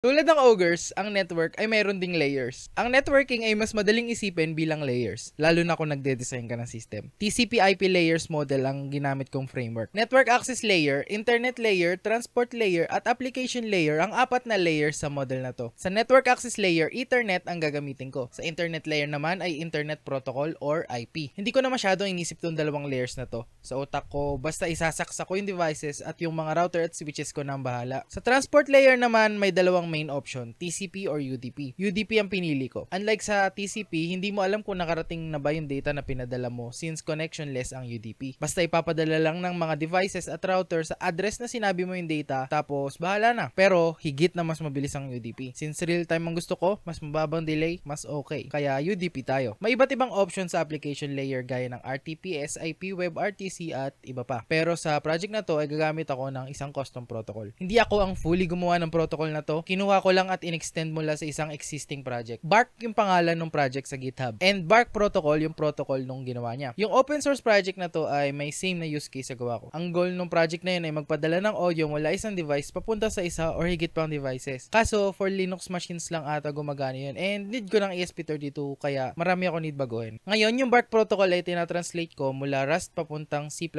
Tulad ng ogres, ang network ay mayroon ding layers. Ang networking ay mas madaling isipin bilang layers, lalo na kung nagde-design ka ng system. TCP/IP layers model ang ginamit kong framework. Network access layer, internet layer, transport layer, at application layer ang apat na layers sa model na to. Sa network access layer, Ethernet ang gagamitin ko. Sa internet layer naman ay Internet Protocol or IP. Hindi ko na masyadong inisip tong dalawang layers na to. Sa utak ko, basta isasaksak ko yung devices at yung mga router at switches ko na ang bahala. Sa transport layer naman, may dalawang main option, TCP or UDP. UDP ang pinili ko. Unlike sa TCP, hindi mo alam kung nakarating na ba yung data na pinadala mo since connectionless ang UDP. Basta ipapadala lang ng mga devices at router sa address na sinabi mo yung data, tapos bahala na. Pero higit na mas mabilis ang UDP. Since real time ang gusto ko, mas mababang delay, mas okay. Kaya UDP tayo. May iba't ibang option sa application layer gaya ng RTPS, IP, WebRTC at iba pa. Pero sa project na to ay gagamit ako ng isang custom protocol. Hindi ako ang fully gumawa ng protocol na to. Kinuha ko lang at in-extend mula sa isang existing project. Bark yung pangalan ng project sa GitHub. And Bark Protocol yung protocol nung ginawa niya. Yung open source project na to ay may same na use case sa gawa ko. Ang goal ng project na yun ay magpadala ng audio mula isang device papunta sa isa or higit pang devices. Kaso for Linux machines lang ata gumagana yun. And need ko ng ESP32 kaya marami ako need baguhin. Ngayon yung Bark Protocol ay tinatranslate ko mula Rust papuntang C++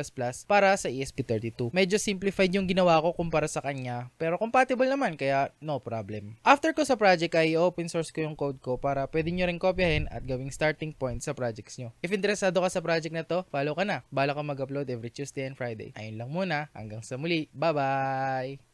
para sa ESP32. Medyo simplified yung ginawa ko kumpara sa kanya pero compatible naman kaya no problem. After ko sa project ay open source ko yung code ko para pwede nyo rin kopyahin at gawing starting point sa projects nyo. If interesado ka sa project na to, follow ka na. Bala ka mag-upload every Tuesday and Friday. Ayun lang muna. Hanggang sa muli. Bye-bye!